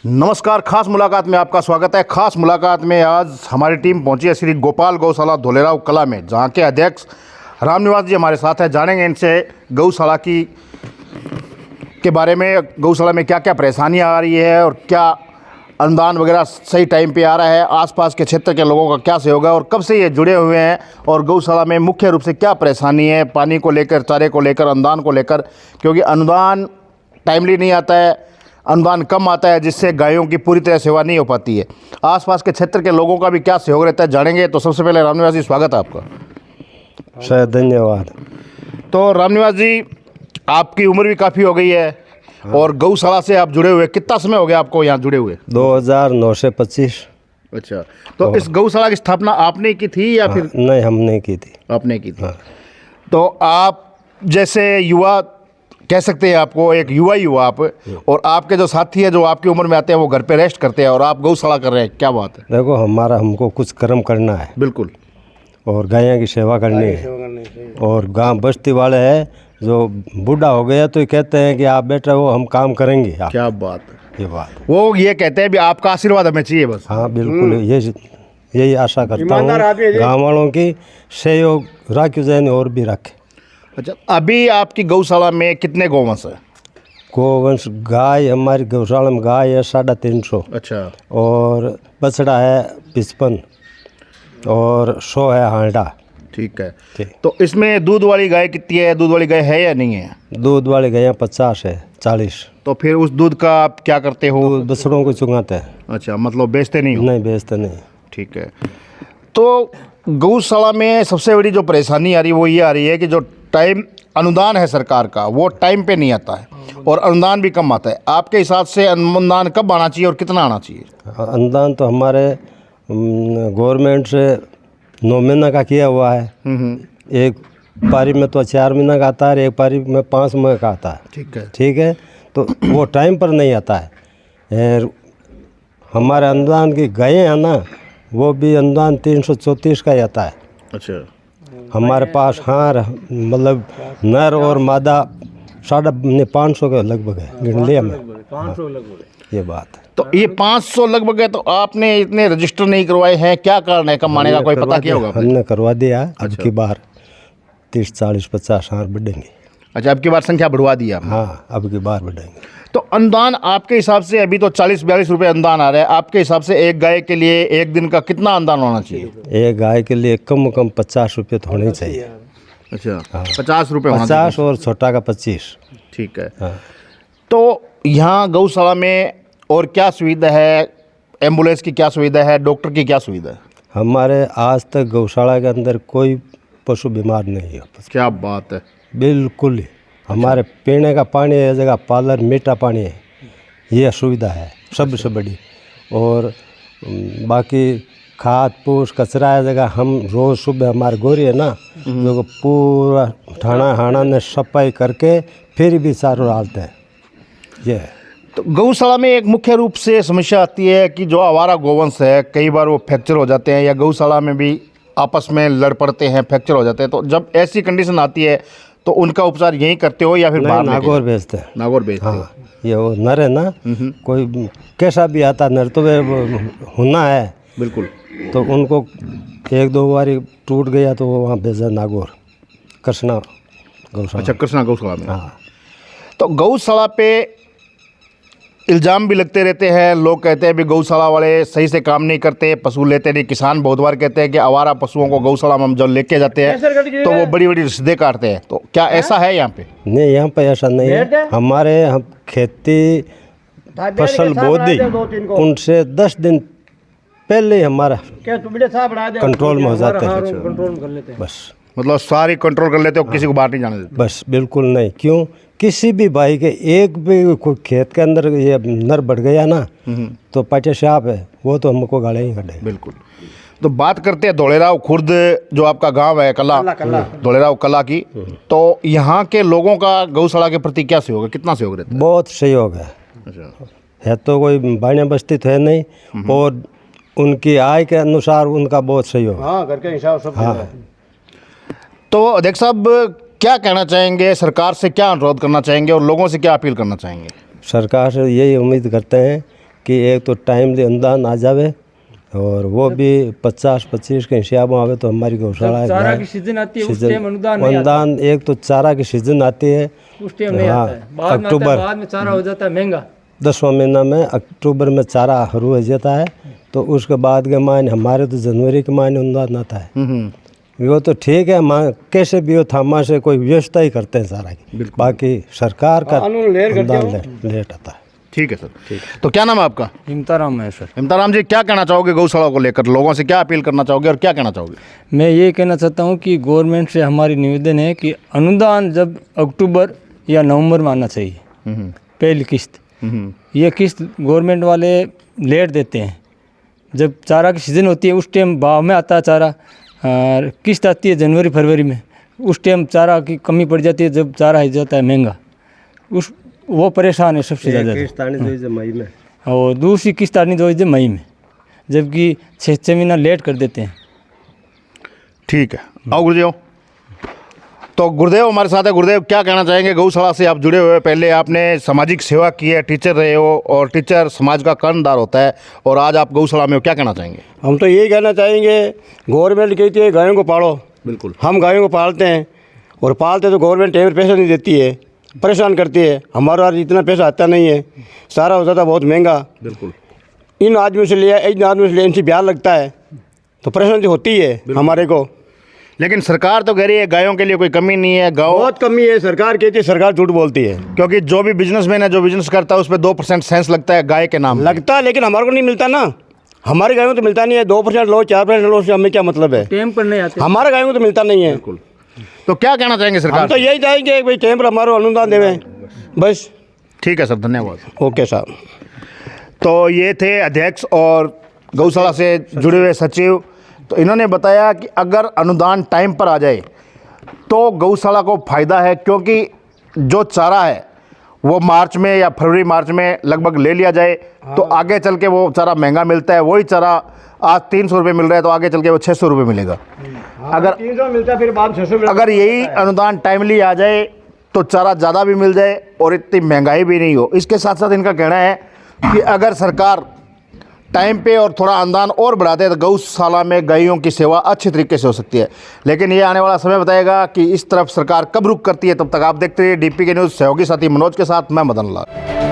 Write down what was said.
नमस्कार, खास मुलाकात में आपका स्वागत है। खास मुलाकात में आज हमारी टीम पहुंची है श्री गोपाल गौशाला धोलेराव कला में, जहां के अध्यक्ष रामनिवास जी हमारे साथ हैं। जानेंगे इनसे गौशाला के बारे में, गौशाला में क्या क्या परेशानियां आ रही है और क्या अनुदान वगैरह सही टाइम पे आ रहा है, आसपास के क्षेत्र के लोगों का क्या सहयोग है और कब से ये जुड़े हुए हैं, और गौशाला में मुख्य रूप से क्या परेशानी है, पानी को लेकर, चारे को लेकर, अनुदान को लेकर, क्योंकि अनुदान टाइमली नहीं आता है, अनुदान कम आता है, जिससे गायों की पूरी तरह सेवा नहीं हो पाती है। आसपास के क्षेत्र के लोगों का भी क्या सहयोग रहता है, जानेंगे। तो सबसे पहले रामनिवास जी, स्वागत है आपका। शायद धन्यवाद। तो रामनिवास जी, आपकी उम्र भी काफ़ी हो गई है और गौशाला से आप जुड़े हुए कितना समय हो गया आपको यहाँ जुड़े हुए? 2009 से 25। अच्छा, तो इस गौशाला की स्थापना आपने की थी या फिर? नहीं, हमने की थी। आपने की थी। तो आप जैसे युवा कह सकते हैं, आपको एक युवा आप, और आपके जो साथी हैं जो आपकी उम्र में आते हैं वो घर पे रेस्ट करते हैं और आप गौशाला कर रहे हैं, क्या बात है। देखो, हमको कुछ कर्म करना है। बिल्कुल। और गायों की सेवा करनी है। और गांव बस्ती वाले हैं जो बूढ़ा हो गया तो ये कहते हैं कि आप बेटा वो हम काम करेंगे। क्या बात है, ये बात वो ये कहते हैं भी आपका आशीर्वाद हमें चाहिए बस। हाँ बिल्कुल, यही आशा करता हूँ गाँव वालों की सहयोग राखी जैन और भी रखे। अच्छा, अभी आपकी गौशाला में कितने गौवंश है? गोवंश गाय हमारी गौशाला में गाय है 350। अच्छा। और बछड़ा है 55 और 100 है हांडा। ठीक है। तो इसमें दूध वाली गाय कितनी है, दूध वाली गाय है या नहीं है? दूध वाली गायें 50 है, 40। तो फिर उस दूध का आप क्या करते हो? बछड़ों को चुंगाते हैं। अच्छा, मतलब बेचते नहीं हो? नहीं, बेचते नहीं। ठीक है। तो गौशाला में सबसे बड़ी जो परेशानी आ रही है वो ये आ रही है कि जो टाइम अनुदान है सरकार का वो टाइम पे नहीं आता है और अनुदान भी कम आता है। आपके हिसाब से अनुदान कब आना चाहिए और कितना आना चाहिए? अनुदान तो हमारे गवर्नमेंट से 9 महीना का किया हुआ है। एक पारी में तो 4 महीना का आता है, एक पारी में 5 महीने का आता है। ठीक है। तो वो टाइम पर नहीं आता है। हमारे अनुदान की गायें हैं ना, वो भी अनुदान 334 का ही आता है। अच्छा। हमारे पास हाँ, मतलब नर और मादा 550 के लगभग है, गिन लिया मैं। 500 लगभग ये बात है। तो ये 500 लगभग है, तो आपने इतने रजिस्टर नहीं करवाए हैं, क्या कारण है? कब मानेगा, कोई पता किया होगा? हमने करवा दिया। अब की बार 30, 40, 50 हार बढ़ेंगे। अच्छा, अब की बार संख्या बढ़वा दी आपने? हाँ, अब की बार बढ़ेंगे। तो अनुदान आपके हिसाब से अभी तो 40-42 रुपये अनुदान आ रहा है, आपके हिसाब से एक गाय के लिए एक दिन का कितना अनुदान होना चाहिए? एक गाय के लिए कम 50 रुपये तो होने चाहिए। अच्छा। हाँ। 50 रुपये? 50 और छोटा का 25। ठीक है। हाँ। तो यहाँ गौशाला में और क्या सुविधा है? एम्बुलेंस की क्या सुविधा है? डॉक्टर की क्या सुविधा है? हमारे आज तक गौशाला के अंदर कोई पशु बीमार नहीं है। क्या बात है। बिल्कुल ही। हमारे पीने का पानी है, जगह पार्लर, मीठा पानी है, ये सुविधा है सबसे बड़ी। और बाकी खाद फूस कचरा है जगह, हम रोज़ सुबह हमारे गोरी है ना, जो पूरा ठाणा ने सफाई करके फिर भी चारों डालते हैं। ये है। तो गौशाला में एक मुख्य रूप से समस्या आती है कि जो आवारा गोवंश है, कई बार वो फ्रैक्चर हो जाते हैं या गौशाला में भी आपस में लड़ पड़ते हैं, फ्रैक्चर हो जाते हैं। तो जब ऐसी कंडीशन आती है तो उनका उपचार यहीं करते हो या फिर बाहर? नागौर भेजते हैं। नागौर भेजते हैं। हाँ, ये वो नर है ना, कोई कैसा भी आता नर तो वे होना है। बिल्कुल। तो उनको 1-2 बार टूट गया तो वो वहाँ भेजा नागौर, कृष्णा गौशाला। अच्छा, कृष्णा गौशाला में। हाँ। तो गौशाला पे इल्ज़ाम भी लगते रहते हैं, लोग कहते हैं भी गौशाला वाले सही से काम नहीं करते, पशु लेते नहीं। किसान बहुत बार कहते हैं कि आवारा पशुओं को गौशाला में हम जब लेके जाते हैं तो वो बड़ी बड़ी रसीदें काटते हैं। तो क्या ऐसा है यहाँ पे? नहीं, यहाँ पे ऐसा नहीं है। हमारे हम खेती फसल बो दी, उनसे 10 दिन पहले हमारा कंट्रोल में हो जाते हैं। बस, मतलब सारी कंट्रोल कर लेते हो, किसी को बाहर नहीं जाने देते? बस बिल्कुल नहीं। क्यों? किसी भी भाई के एक भी कोई खेत के अंदर ये नर बढ़ गया ना तो पाटे साहब है, वो तो हमको गाले ही कटे। बिल्कुल। तो बात करते हैं धोलेराव खुर्द, जो आपका गांव है कला, धोलेराव कला की, तो यहाँ के लोगों का गौशाला के प्रति क्या सहयोग है, कितना सहयोग रहता है? बहुत सहयोग है। अच्छा। है तो कोई बाणिया बस्ती तो है नहीं, और उनकी आय के अनुसार उनका बहुत सहयोग। हाँ, घर के हिसाब सब। हाँ। तो अध्यक्ष साहब, क्या कहना चाहेंगे, सरकार से क्या अनुरोध करना चाहेंगे और लोगों से क्या अपील करना चाहेंगे? सरकार से यही उम्मीद करते हैं कि एक तो टाइमली अनुदान आ जावे और वो भी 50-25 के हिसाब में आवे तो हमारी गौशाला है। चारा की सीजन आती है उस टाइम अनुदान नहीं आता। अनुदान एक तो चारा की सीजन आती है उस टाइम नहीं आता है, बाद में आता है, बाद में चारा हो जाता है महंगा। 10वां महीना में अक्टूबर में चारा शुरू हो जाता है तो उसके बाद के मायने हमारे तो जनवरी के मायने अनुदान आता है। वो तो ठीक है, माँ कैसे भी हो थामा से कोई व्यवस्था ही करते हैं सारा की, बाकी सरकार का अनुदान लेट आता है। ठीक है सर। तो क्या नाम है आपका? इम्ताराम है सर। इम्ताराम जी, क्या कहना चाहोगे गौशाला को लेकर? लोगों से क्या अपील करना चाहोगे और क्या कहना चाहोगे? मैं ये कहना चाहता हूँ कि गवर्नमेंट से हमारी निवेदन है कि अनुदान जब अक्टूबर या नवंबर में आना चाहिए, पहली किस्त। ये किस्त गवर्नमेंट वाले लेट देते हैं। जब चारा की सीज़न होती है उस टाइम भाव में आता है चारा, किस्त आती है जनवरी फरवरी में, उस टाइम चारा की कमी पड़ जाती है, जब चारा हो जाता है महंगा, वो परेशान है सबसे ज़्यादा। मई में और दूसरी किस्त आनी चाहिए मई में, जबकि 6 महीना लेट कर देते हैं। ठीक है, आओ गुरुदेव। तो गुरुदेव हमारे साथ है। गुरुदेव, क्या कहना चाहेंगे? गौशाला से आप जुड़े हुए, पहले आपने सामाजिक सेवा की है, टीचर रहे हो और टीचर समाज का कर्णधार होता है, और आज आप गौशाला में हो, क्या कहना चाहेंगे? हम तो यही कहना चाहेंगे, गवर्नमेंट कहती है गायों को पालो, बिल्कुल हम गायों को पालते हैं और पालते तो गवर्नमेंट टाइम पर पैसा नहीं देती है, परेशान करती है। हमारे पास इतना पैसा आता नहीं है, सारा हो जाता बहुत महंगा। बिल्कुल इन आदमियों से लिया, इन आदमियों से लिया, इनसे ब्याज लगता है तो परेशानी होती है हमारे को। लेकिन सरकार तो कह रही है गायों के लिए कोई कमी नहीं है, गाँव बहुत कमी है। सरकार कहती है, सरकार झूठ बोलती है। क्योंकि जो भी बिजनेसमैन है, जो बिजनेस करता है, उस पर 2% सेंस लगता है गाय के नाम पे। लगता है, लेकिन हमारे को नहीं मिलता ना। हमारे गायों को तो मिलता नहीं है। 2% लो, 4% लो, उससे हमें क्या मतलब है? टाइम पर नहीं आते। हमारे गायों को तो मिलता नहीं है। तो क्या कहना चाहेंगे सरकार हम तो यही चाहेंगे भाई टाइम पर हमारा अनुदान देवें बस। ठीक है सर, धन्यवाद। ओके साहब। तो ये थे अध्यक्ष और गौशाला से जुड़े हुए सचिव। तो इन्होंने बताया कि अगर अनुदान टाइम पर आ जाए तो गौशाला को फ़ायदा है, क्योंकि जो चारा है वो मार्च में या फरवरी मार्च में लगभग ले लिया जाए तो आगे चल के वो चारा महंगा मिलता है। वही चारा आज 300 रुपये मिल रहा है तो आगे चल के वो 600 रुपये मिलेगा। अगर 300 मिलता है, फिर बाद 600 मिलता है। अगर यही अनुदान टाइमली आ जाए तो चारा ज़्यादा भी मिल जाए और इतनी महंगाई भी नहीं हो। इसके साथ साथ इनका कहना है कि अगर सरकार टाइम पे और थोड़ा अनुदान और बढ़ा दे तो गौशाला में गायों की सेवा अच्छी तरीके से हो सकती है। लेकिन ये आने वाला समय बताएगा कि इस तरफ सरकार कब रुख करती है। तब तक आप देखते रहिए DP के न्यूज़, सहयोगी साथी मनोज के साथ मैं मदन लाल।